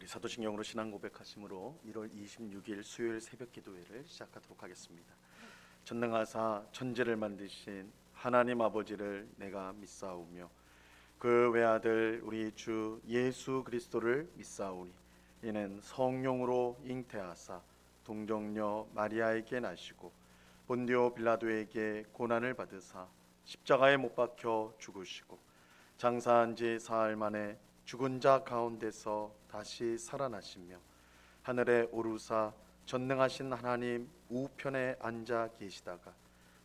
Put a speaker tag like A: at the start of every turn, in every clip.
A: 우리 사도신경으로 신앙 고백하심으로 1월 26일 수요일 새벽 기도회를 시작하도록 하겠습니다. 전능하사 천지를 만드신 하나님 아버지를 내가 믿사오며 그 외아들 우리 주 예수 그리스도를 믿사오니 이는 성령으로 잉태하사 동정녀 마리아에게 나시고 본디오 빌라도에게 고난을 받으사 십자가에 못 박혀 죽으시고 장사한 지 사흘 만에 죽은 자 가운데서 다시 살아나시며 하늘에 오르사 전능하신 하나님 우편에 앉아 계시다가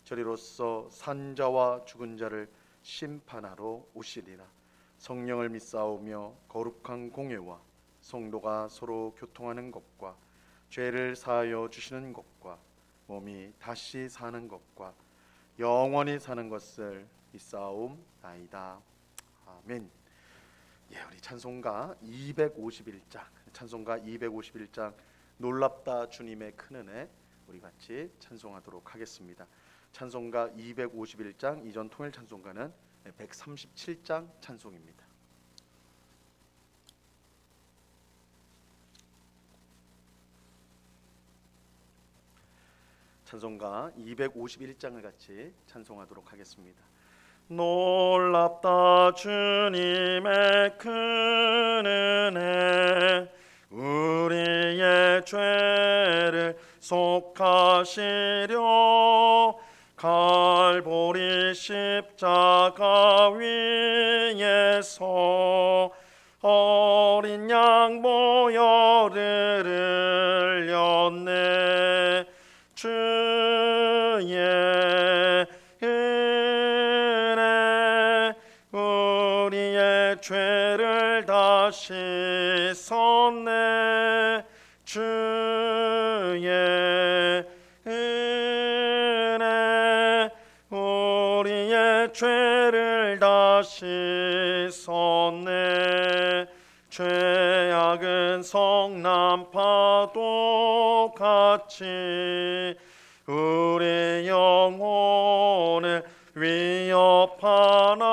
A: 저리로서 산자와 죽은 자를 심판하러 오시리라. 성령을 믿사오며 거룩한 공회와 성도가 서로 교통하는 것과 죄를 사하여 주시는 것과 몸이 다시 사는 것과 영원히 사는 것을 믿사옵나이다. 아멘. 예, 우리 찬송가 251장 놀랍다 주님의 큰 은혜 우리 같이 찬송하도록 하겠습니다. 찬송가 251장 이전 통일 찬송가는 137장 찬송입니다. 찬송가 251장을 같이 찬송하도록 하겠습니다. 놀랍다 주님의 큰 은혜 우리의 죄를 속하시려 갈보리 십자가 위에서 어린 양 보혈을 흘렸네. 주의 우리의 죄를 다 씻었네. 주의 은혜 우리의 죄를 다 씻었네. 죄악은 성난 파도 같이 우리 영혼을 위협하나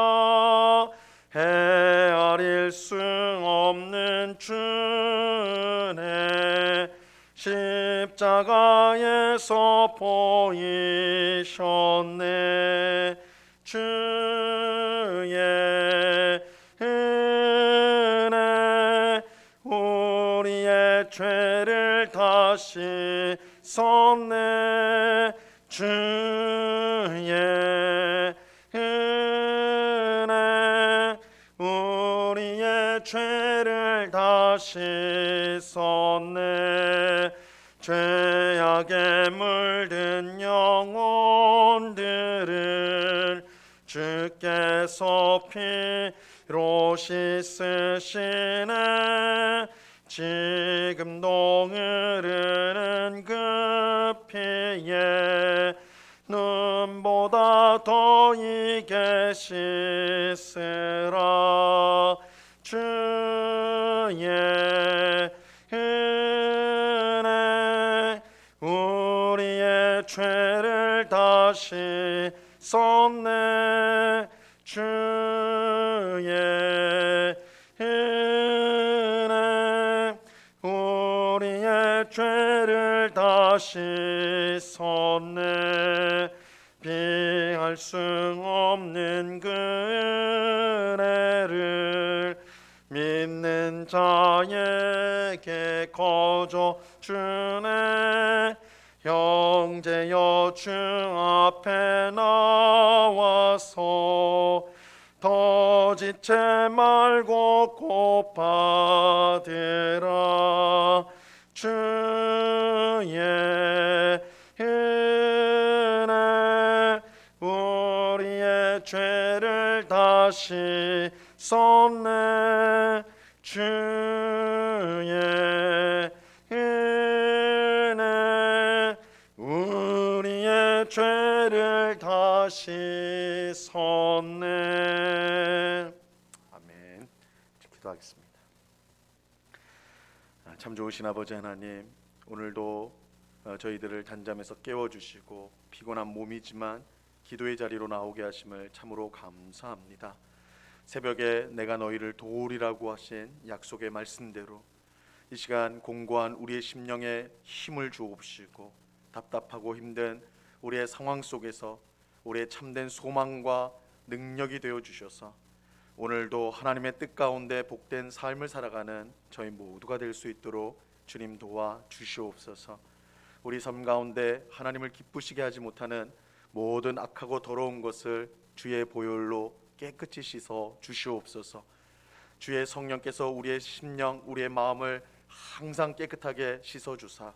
A: 헤아릴 수 없는 주네. 십자가에서 보이셨네. 주의 은혜 우리의 죄를 다시 씻었네. 주의 은혜 우리의 죄를 다 씻었네. 죄악에 물든 영혼들을 주께서 피로 씻으시네. 지금도 흐르는 그 피에 눈보다 더 이게 씻으라. 주의 은혜 우리의 죄를 다 씻었네. 주의 은혜 우리의 죄를 다 씻었네. 비할 수 없는 그 은혜를 믿는 자에게 거저 주네. 형제여 주 앞에 나와서 더 지체 말고 곧 받으라. 주의 은혜 우리의 죄를 다 씻었네. 주의 은혜 우리의 죄를 다 씻었네. 아멘. 기도하겠습니다. 참 좋으신 아버지 하나님, 오늘도 저희들을 잠잠에서 깨워주시고 피곤한 몸이지만 기도의 자리로 나오게 하심을 참으로 감사합니다. 새벽에 내가 너희를 도우리라고 하신 약속의 말씀대로 이 시간 공고한 우리의 심령에 힘을 주옵시고 답답하고 힘든 우리의 상황 속에서 우리의 참된 소망과 능력이 되어 주셔서 오늘도 하나님의 뜻 가운데 복된 삶을 살아가는 저희 모두가 될 수 있도록 주님 도와 주시옵소서. 우리 삶 가운데 하나님을 기쁘시게 하지 못하는 모든 악하고 더러운 것을 주의 보혈로 깨끗이 씻어 주시옵소서. 주의 성령께서 우리의 심령, 우리의 마음을 항상 깨끗하게 씻어 주사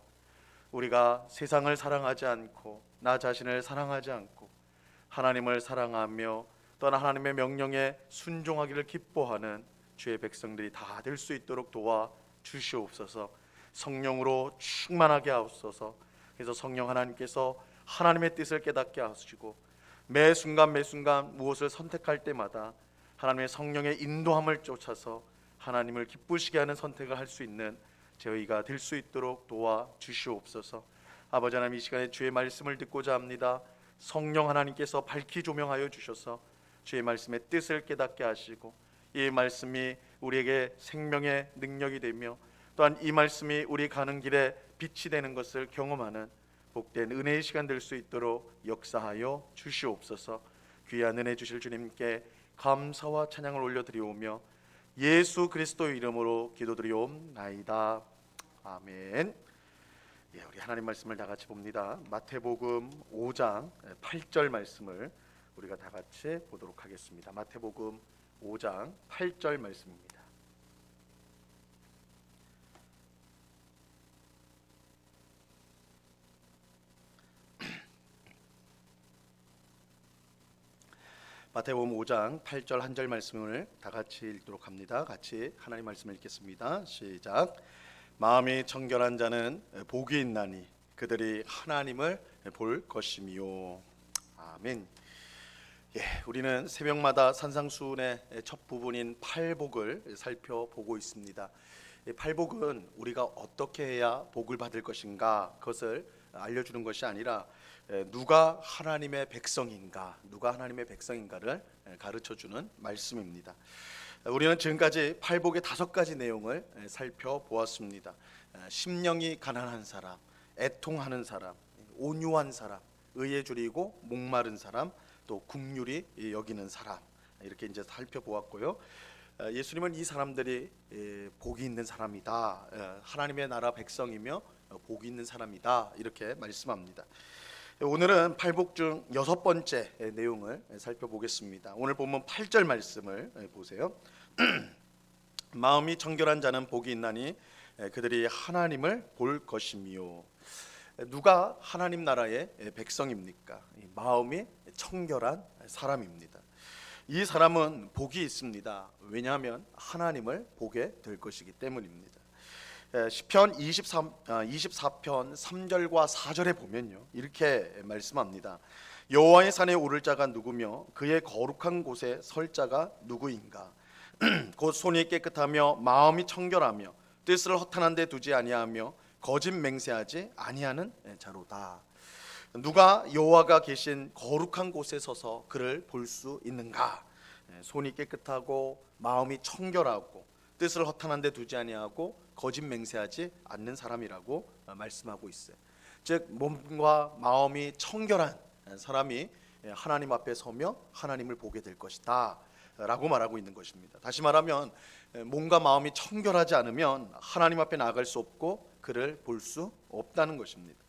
A: 우리가 세상을 사랑하지 않고 나 자신을 사랑하지 않고 하나님을 사랑하며 또한 하나님의 명령에 순종하기를 기뻐하는 주의 백성들이 다 될 수 있도록 도와 주시옵소서. 성령으로 충만하게 하옵소서. 그래서 성령 하나님께서 하나님의 뜻을 깨닫게 하시고 매 순간 매 순간 무엇을 선택할 때마다 하나님의 성령의 인도함을 쫓아서 하나님을 기쁘시게 하는 선택을 할 수 있는 저희가 될 수 있도록 도와 주시옵소서. 아버지 하나님, 이 시간에 주의 말씀을 듣고자 합니다. 성령 하나님께서 밝히 조명하여 주셔서 주의 말씀의 뜻을 깨닫게 하시고 이 말씀이 우리에게 생명의 능력이 되며 또한 이 말씀이 우리 가는 길에 빛이 되는 것을 경험하는 복된 은혜의 시간 될 수 있도록 역사하여 주시옵소서. 귀한 은혜 주실 주님께 감사와 찬양을 올려드리오며 예수 그리스도의 이름으로 기도드리옵나이다. 아멘. 예, 우리 하나님 말씀을 다 같이 봅니다. 마태복음 5장 8절 말씀을 우리가 다 같이 보도록 하겠습니다. 마태복음 5장 8절 말씀입니다. 마태복음 5장 8절 한 절 말씀을 다 같이 읽도록 합니다. 같이 하나님 말씀을 읽겠습니다. 시작. 마음이 청결한 자는 복이 있나니 그들이 하나님을 볼 것이미요. 아멘. 예, 우리는 새벽마다 산상수훈의 첫 부분인 팔복을 살펴보고 있습니다. 팔복은 우리가 어떻게 해야 복을 받을 것인가 그것을 알려주는 것이 아니라 누가 하나님의 백성인가, 누가 하나님의 백성인가를 가르쳐주는 말씀입니다. 우리는 지금까지 팔복의 5가지 내용을 살펴보았습니다. 심령이 가난한 사람, 애통하는 사람, 온유한 사람, 의에 줄이고 목마른 사람, 또 긍휼히 여기는 사람, 이렇게 이제 살펴보았고요. 예수님은 이 사람들이 복이 있는 사람이다, 하나님의 나라 백성이며 복이 있는 사람이다, 이렇게 말씀합니다. 오늘은 팔복 중 6번째 내용을 살펴보겠습니다. 오늘 본문 8절 말씀을 보세요. 마음이 청결한 자는 복이 있나니 그들이 하나님을 볼 것이미요. 누가 하나님 나라의 백성입니까? 마음이 청결한 사람입니다. 이 사람은 복이 있습니다. 왜냐하면 하나님을 보게 될 것이기 때문입니다. 시편 24편 3절과 4절에 보면요, 이렇게 말씀합니다. 여호와의 산에 오를 자가 누구며 그의 거룩한 곳에 설 자가 누구인가? 곧 손이 깨끗하며 마음이 청결하며 뜻을 허탄한 데 두지 아니하며 거짓 맹세하지 아니하는 자로다. 누가 여호와가 계신 거룩한 곳에 서서 그를 볼 수 있는가? 손이 깨끗하고 마음이 청결하고 뜻을 허탄한 데 두지 아니하고 거짓 맹세하지 않는 사람이라고 말씀하고 있어요. 즉 몸과 마음이 청결한 사람이 하나님 앞에 서며 하나님을 보게 될 것이다 라고 말하고 있는 것입니다. 다시 말하면 몸과 마음이 청결하지 않으면 하나님 앞에 나아갈 수 없고 그를 볼 수 없다는 것입니다.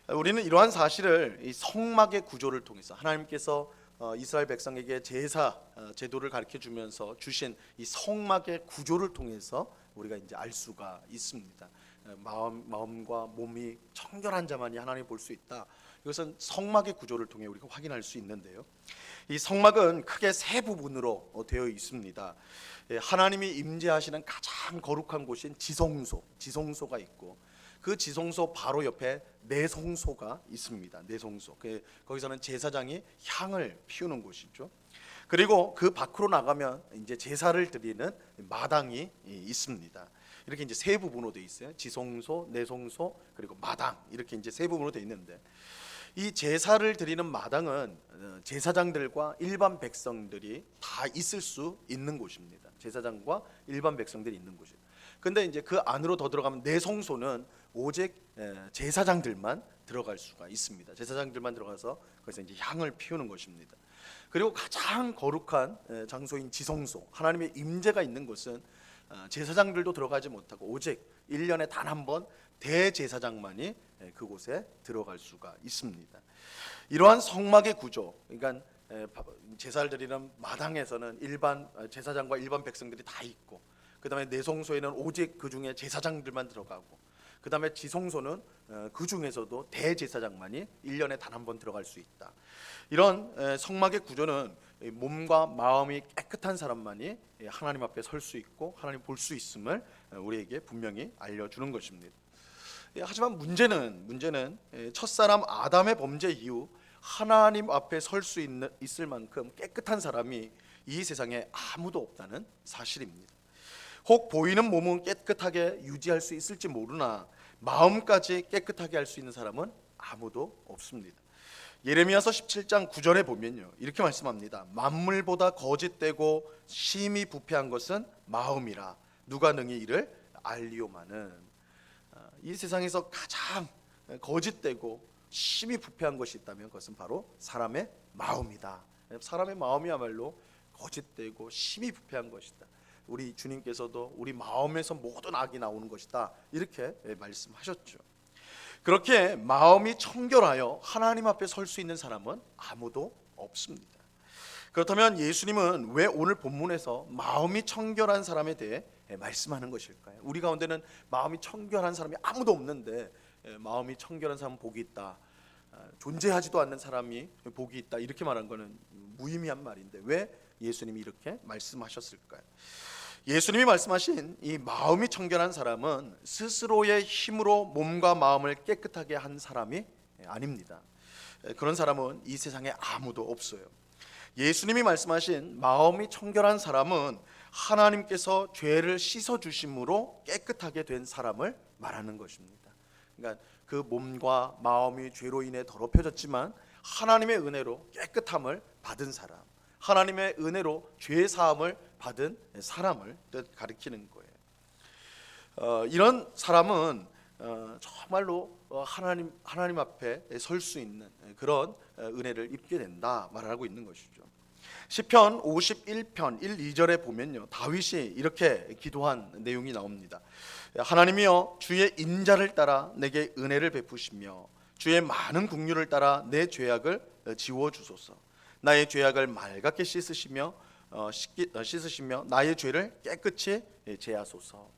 A: 우리는 이러한 사실을 이 성막의 구조를 통해서 하나님께서 이스라엘 백성에게 제사 제도를 가르쳐 주면서 주신 이 성막의 구조를 통해서 우리가 이제 알 수가 있습니다. 마음과 몸이 청결한 자만이 하나님을 볼 수 있다. 이것은 성막의 구조를 통해 우리가 확인할 수 있는데요. 이 성막은 크게 3부분으로 되어 있습니다. 하나님이 임재하시는 가장 거룩한 곳인 지성소가 있고 그 지성소 바로 옆에 내성소가 있습니다. 내성소. 거기서는 제사장이 향을 피우는 곳이죠. 그리고 그 밖으로 나가면 이제 제사를 드리는 마당이 있습니다. 이렇게 이제 3부분으로 되어 있어요. 지성소, 내성소, 그리고 마당, 이렇게 이제 3부분으로 되어 있는데, 이 제사를 드리는 마당은 제사장들과 일반 백성들이 다 있을 수 있는 곳입니다. 제사장과 일반 백성들이 있는 곳이에요. 근데 이제 그 안으로 더 들어가면 내성소는 오직 제사장들만 들어갈 수가 있습니다. 제사장들만 들어가서 거기서 이제 향을 피우는 것입니다. 그리고 가장 거룩한 장소인 지성소, 하나님의 임재가 있는 곳은 제사장들도 들어가지 못하고 오직 1년에 단 한 번 대제사장만이 그곳에 들어갈 수가 있습니다. 이러한 성막의 구조, 그러니까 제사를 드리는 마당에서는 일반 제사장과 일반 백성들이 다 있고, 그 다음에 내성소에는 오직 그 중에 제사장들만 들어가고, 그 다음에 지성소는 그 중에서도 대제사장만이 1년에 단 한 번 들어갈 수 있다. 이런 성막의 구조는 몸과 마음이 깨끗한 사람만이 하나님 앞에 설 수 있고 하나님 볼 수 있음을 우리에게 분명히 알려주는 것입니다. 하지만 문제는 첫사람 아담의 범죄 이후 하나님 앞에 설 수 있을 만큼 깨끗한 사람이 이 세상에 아무도 없다는 사실입니다. 혹 보이는 몸은 깨끗하게 유지할 수 있을지 모르나 마음까지 깨끗하게 할 수 있는 사람은 아무도 없습니다. 예레미야서 17장 9절에 보면요, 이렇게 말씀합니다. 만물보다 거짓되고 심히 부패한 것은 마음이라 누가 능히 이를 알리오마는. 이 세상에서 가장 거짓되고 심히 부패한 것이 있다면 그것은 바로 사람의 마음이다. 사람의 마음이야말로 거짓되고 심히 부패한 것이다. 우리 주님께서도 우리 마음에서 모든 악이 나오는 것이다, 이렇게 말씀하셨죠. 그렇게 마음이 청결하여 하나님 앞에 설 수 있는 사람은 아무도 없습니다. 그렇다면 예수님은 왜 오늘 본문에서 마음이 청결한 사람에 대해 말씀하는 것일까요? 우리 가운데는 마음이 청결한 사람이 아무도 없는데 마음이 청결한 사람은 복이 있다, 존재하지도 않는 사람이 복이 있다, 이렇게 말한 것은 무의미한 말인데 왜 예수님이 이렇게 말씀하셨을까요? 예수님이 말씀하신 이 마음이 청결한 사람은 스스로의 힘으로 몸과 마음을 깨끗하게 한 사람이 아닙니다. 그런 사람은 이 세상에 아무도 없어요. 예수님이 말씀하신 마음이 청결한 사람은 하나님께서 죄를 씻어 주심으로 깨끗하게 된 사람을 말하는 것입니다. 그러니까 그 몸과 마음이 죄로 인해 더럽혀졌지만 하나님의 은혜로 깨끗함을 받은 사람, 하나님의 은혜로 죄 사함을 받은 사람을 가리키는 거예요. 이런 사람은 정말로 하나님 앞에 설 수 있는 그런 은혜를 입게 된다 말하고 있는 것이죠. 시편 51편 1, 2절에 보면요, 다윗이 이렇게 기도한 내용이 나옵니다. 하나님이여, 주의 인자를 따라 내게 은혜를 베푸시며 주의 많은 긍휼을 따라 내 죄악을 지워 주소서. 나의 죄악을 맑게 씻으시며 나의 죄를 깨끗이 제하소서.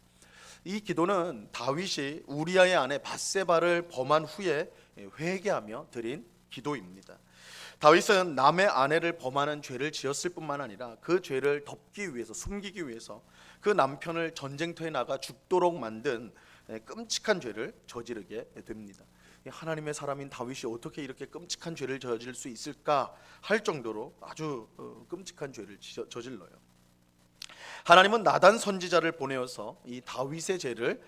A: 이 기도는 다윗이 우리아의 아내 밧세바를 범한 후에 회개하며 드린 기도입니다. 다윗은 남의 아내를 범하는 죄를 지었을 뿐만 아니라 그 죄를 덮기 위해서, 숨기기 위해서 그 남편을 전쟁터에 나가 죽도록 만든 끔찍한 죄를 저지르게 됩니다. 하나님의 사람인 다윗이 어떻게 이렇게 끔찍한 죄를 저질 수 있을까 할 정도로 아주 끔찍한 죄를 저질러요. 하나님은 나단 선지자를 보내어서 이 다윗의 죄를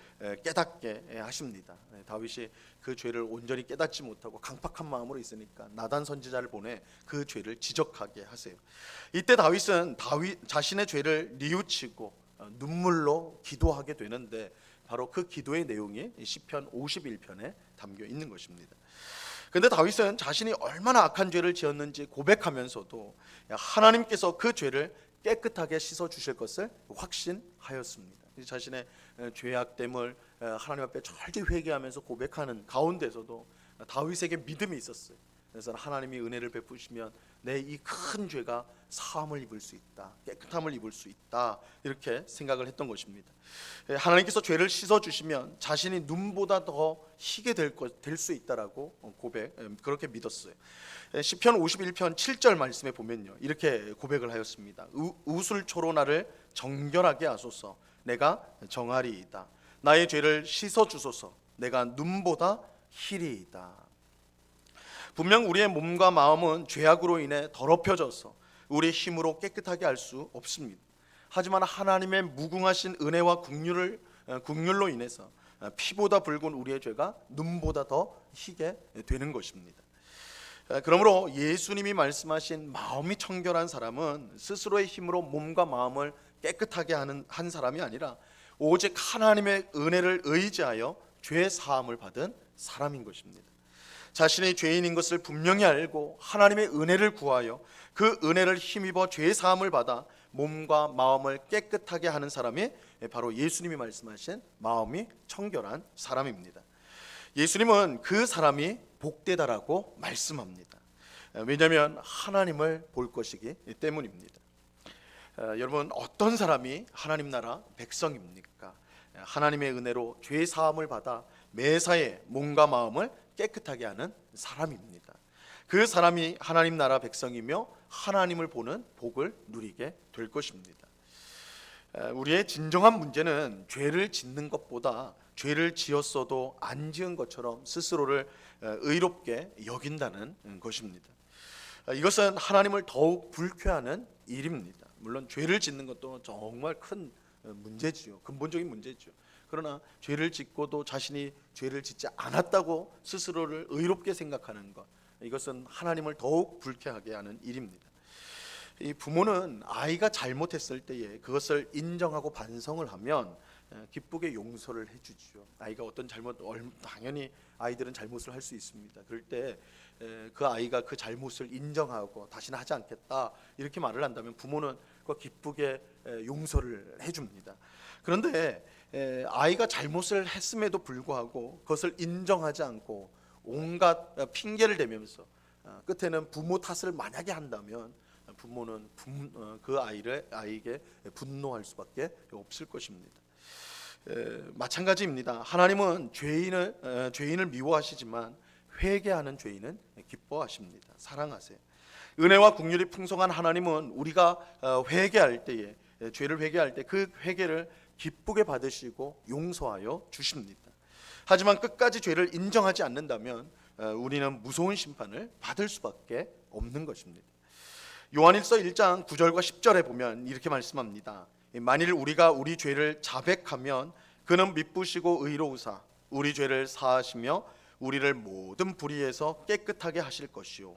A: 깨닫게 하십니다. 다윗이 그 죄를 온전히 깨닫지 못하고 강팍한 마음으로 있으니까 나단 선지자를 보내 그 죄를 지적하게 하세요. 이때 다윗은 자신의 죄를 뉘우치고 눈물로 기도하게 되는데 바로 그 기도의 내용이 시편 51편에 담겨 있는 것입니다. 그런데 다윗은 자신이 얼마나 악한 죄를 지었는지 고백하면서도 하나님께서 그 죄를 깨끗하게 씻어 주실 것을 확신하였습니다. 자신의 죄악됨을 하나님 앞에 절대 회개하면서 고백하는 가운데서도 다윗에게 믿음이 있었어요. 그래서 하나님이 은혜를 베푸시면 내 이 큰 죄가 사함을 입을 수 있다, 깨끗함을 입을 수 있다, 이렇게 생각을 했던 것입니다. 하나님께서 죄를 씻어 주시면 자신이 눈보다 더 희게 될 수 있다라고 그렇게 믿었어요. 시편 51편 7절 말씀에 보면요, 이렇게 고백을 하였습니다. 우술초로 나를 정결하게 하소서. 내가 정하리이다. 나의 죄를 씻어 주소서. 내가 눈보다 희리이다. 분명 우리의 몸과 마음은 죄악으로 인해 더럽혀져서 우리의 힘으로 깨끗하게 할 수 없습니다. 하지만 하나님의 무궁하신 은혜와 긍휼로 인해서 피보다 붉은 우리의 죄가 눈보다 더 희게 되는 것입니다. 그러므로 예수님이 말씀하신 마음이 청결한 사람은 스스로의 힘으로 몸과 마음을 깨끗하게 한 사람이 아니라 오직 하나님의 은혜를 의지하여 죄 사함을 받은 사람인 것입니다. 자신이 죄인인 것을 분명히 알고 하나님의 은혜를 구하여 그 은혜를 힘입어 죄 사함을 받아 몸과 마음을 깨끗하게 하는 사람이 바로 예수님이 말씀하신 마음이 청결한 사람입니다. 예수님은 그 사람이 복되다라고 말씀합니다. 왜냐하면 하나님을 볼 것이기 때문입니다. 여러분, 어떤 사람이 하나님 나라 백성입니까? 하나님의 은혜로 죄 사함을 받아 매사에 몸과 마음을 깨끗하게 하는 사람입니다. 그 사람이 하나님 나라 백성이며 하나님을 보는 복을 누리게 될 것입니다. 우리의 진정한 문제는 죄를 짓는 것보다 죄를 지었어도 안 지은 것처럼 스스로를 의롭게 여긴다는 것입니다. 이것은 하나님을 더욱 불쾌하는 일입니다. 물론 죄를 짓는 것도 정말 큰 문제지요. 근본적인 문제죠. 그러나 죄를 짓고도 자신이 죄를 짓지 않았다고 스스로를 의롭게 생각하는 것, 이것은 하나님을 더욱 불쾌하게 하는 일입니다. 이 부모는 아이가 잘못했을 때에 그것을 인정하고 반성을 하면 기쁘게 용서를 해주죠. 아이가 어떤 잘못, 당연히 아이들은 잘못을 할 수 있습니다. 그럴 때 그 아이가 그 잘못을 인정하고 다시는 하지 않겠다 이렇게 말을 한다면 부모는 그 기쁘게 용서를 해줍니다. 그런데 아이가 잘못을 했음에도 불구하고 그것을 인정하지 않고 온갖 핑계를 대면서 끝에는 부모 탓을 만약에 한다면 부모는 그 아이에게 분노할 수밖에 없을 것입니다. 마찬가지입니다. 하나님은 죄인을 미워하시지만 회개하는 죄인은 기뻐하십니다. 사랑하세요. 은혜와 긍휼이 풍성한 하나님은 우리가 회개할 때에, 죄를 회개할 때 그 회개를 기쁘게 받으시고 용서하여 주십니다. 하지만 끝까지 죄를 인정하지 않는다면 우리는 무서운 심판을 받을 수밖에 없는 것입니다. 요한일서 1장 9절과 10절에 보면 이렇게 말씀합니다. 만일 우리가 우리 죄를 자백하면 그는 미쁘시고 의로우사 우리 죄를 사하시며 우리를 모든 불의에서 깨끗하게 하실 것이요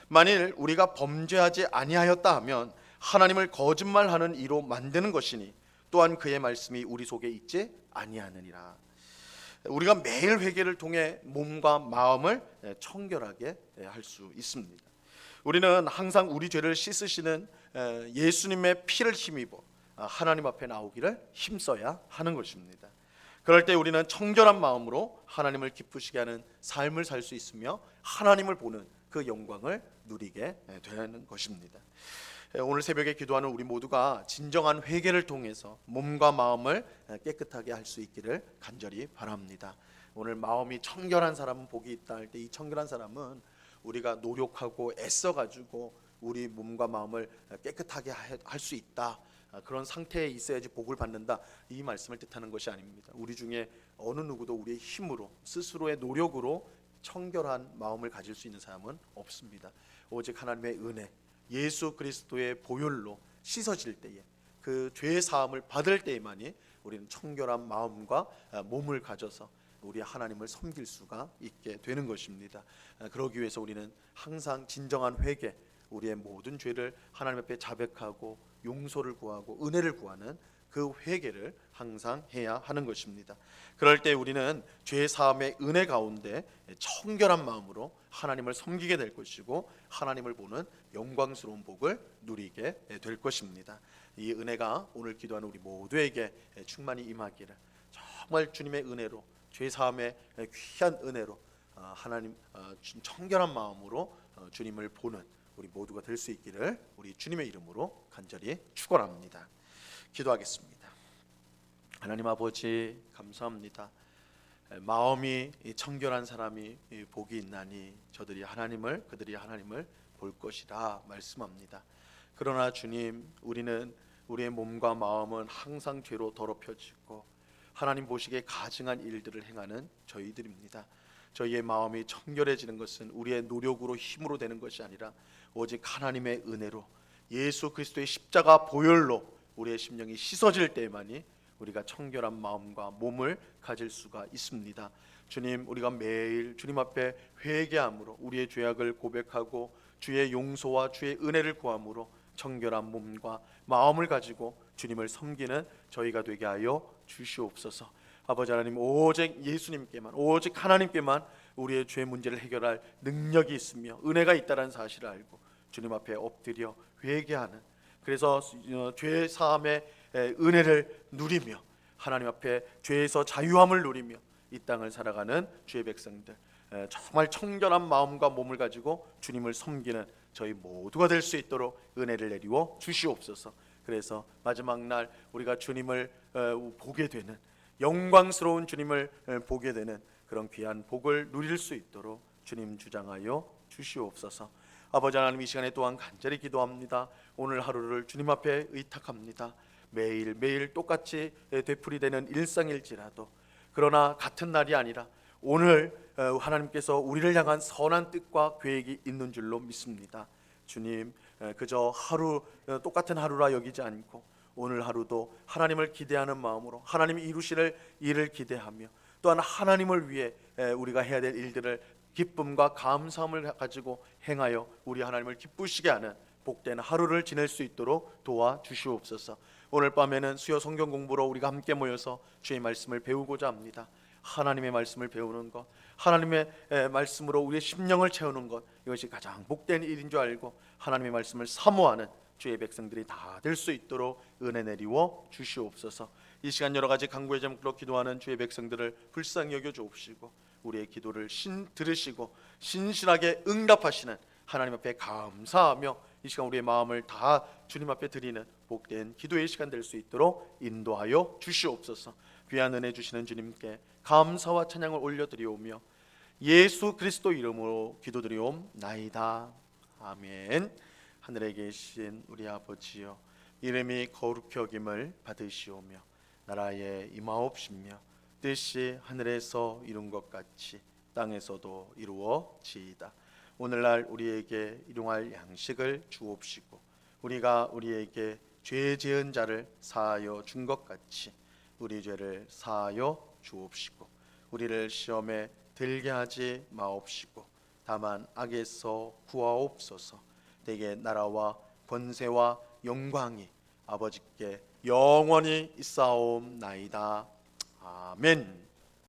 A: 만일 우리가 범죄하지 아니하였다 하면 하나님을 거짓말하는 이로 만드는 것이니 또한 그의 말씀이 우리 속에 있지 아니하느니라. 우리가 매일 회개를 통해 몸과 마음을 청결하게 할 수 있습니다. 우리는 항상 우리 죄를 씻으시는 예수님의 피를 힘입어 하나님 앞에 나오기를 힘써야 하는 것입니다. 그럴 때 우리는 청결한 마음으로 하나님을 기쁘시게 하는 삶을 살 수 있으며 하나님을 보는 그 영광을 누리게 되는 것입니다. 오늘 새벽에 기도하는 우리 모두가 진정한 회개를 통해서 몸과 마음을 깨끗하게 할 수 있기를 간절히 바랍니다. 오늘 마음이 청결한 사람은 복이 있다 할 때 이 청결한 사람은 우리가 노력하고 애써가지고 우리 몸과 마음을 깨끗하게 할 수 있다, 그런 상태에 있어야지 복을 받는다, 이 말씀을 뜻하는 것이 아닙니다. 우리 중에 어느 누구도 우리의 힘으로 스스로의 노력으로 청결한 마음을 가질 수 있는 사람은 없습니다. 오직 하나님의 은혜, 예수 그리스도의 보혈로 씻어질 때에 그 죄의 사함을 받을 때에만이 우리는 청결한 마음과 몸을 가져서 우리 하나님을 섬길 수가 있게 되는 것입니다. 그러기 위해서 우리는 항상 진정한 회개, 우리의 모든 죄를 하나님 앞에 자백하고 용서를 구하고 은혜를 구하는 그 회개를 항상 해야 하는 것입니다. 그럴 때 우리는 죄 사함의 은혜 가운데 청결한 마음으로 하나님을 섬기게 될 것이고 하나님을 보는 영광스러운 복을 누리게 될 것입니다. 이 은혜가 오늘 기도하는 우리 모두에게 충만히 임하기를, 정말 주님의 은혜로, 죄 사함의 귀한 은혜로 하나님 청결한 마음으로 주님을 보는 우리 모두가 될 수 있기를 우리 주님의 이름으로 간절히 축원합니다. 기도하겠습니다. 하나님 아버지, 감사합니다. 마음이 청결한 사람이 복이 있나니 그들이 하나님을 볼 것이라 말씀합니다. 그러나 주님, 우리는 우리의 몸과 마음은 항상 죄로 더럽혀지고 하나님 보시기에 가증한 일들을 행하는 저희들입니다. 저희의 마음이 청결해지는 것은 우리의 노력으로 힘으로 되는 것이 아니라 오직 하나님의 은혜로 예수 그리스도의 십자가 보혈로 우리의 심령이 씻어질 때만이 우리가 청결한 마음과 몸을 가질 수가 있습니다. 주님, 우리가 매일 주님 앞에 회개함으로 우리의 죄악을 고백하고 주의 용서와 주의 은혜를 구함으로 청결한 몸과 마음을 가지고 주님을 섬기는 저희가 되게 하여 주시옵소서. 아버지 하나님, 오직 예수님께만, 오직 하나님께만 우리의 죄 문제를 해결할 능력이 있으며 은혜가 있다는 사실을 알고 주님 앞에 엎드려 회개하는, 그래서 죄 사함의 은혜를 누리며 하나님 앞에 죄에서 자유함을 누리며 이 땅을 살아가는 주의 백성들, 정말 청결한 마음과 몸을 가지고 주님을 섬기는 저희 모두가 될 수 있도록 은혜를 내리워 주시옵소서. 그래서 마지막 날 우리가 주님을 보게 되는, 영광스러운 주님을 보게 되는 그런 귀한 복을 누릴 수 있도록 주님 주장하여 주시옵소서. 아버지 하나님, 이 시간에 또한 간절히 기도합니다. 오늘 하루를 주님 앞에 의탁합니다. 매일매일 똑같이 되풀이되는 일상일지라도, 그러나 같은 날이 아니라 오늘 하나님께서 우리를 향한 선한 뜻과 계획이 있는 줄로 믿습니다. 주님, 그저 하루 똑같은 하루라 여기지 않고 오늘 하루도 하나님을 기대하는 마음으로 하나님이 이루실 일을 기대하며, 또한 하나님을 위해 우리가 해야 될 일들을 기쁨과 감사함을 가지고 행하여 우리 하나님을 기쁘시게 하는 복된 하루를 지낼 수 있도록 도와주시옵소서. 오늘 밤에는 수요 성경 공부로 우리가 함께 모여서 주의 말씀을 배우고자 합니다. 하나님의 말씀을 배우는 것, 하나님의 말씀으로 우리의 심령을 채우는 것, 이것이 가장 복된 일인 줄 알고 하나님의 말씀을 사모하는 주의 백성들이 다 될 수 있도록 은혜 내리워 주시옵소서. 이 시간 여러 가지 간구의 제목으로 기도하는 주의 백성들을 불쌍히 여겨 주옵시고 우리의 기도를 들으시고 신실하게 응답하시는 하나님 앞에 감사하며 이 시간 우리의 마음을 다 주님 앞에 드리는 복된 기도의 시간 될 수 있도록 인도하여 주시옵소서. 귀한 은혜 주시는 주님께 감사와 찬양을 올려드리오며 예수 그리스도 이름으로 기도드리옵나이다. 아멘. 하늘에 계신 우리 아버지여, 이름이 거룩히 여김을 받으시오며 나라에 임하옵시며 뜻이 하늘에서 이룬 것 같이 땅에서도 이루어지이다. 오늘날 우리에게 일용할 양식을 주옵시고 우리가 우리에게 죄 지은 자를 사하여 준 것 같이 우리 죄를 사하여 주옵시고 우리를 시험에 들게 하지 마옵시고 다만 악에서 구하옵소서. 대개 나라와 권세와 영광이 아버지께 영원히 있사옵나이다. 아멘.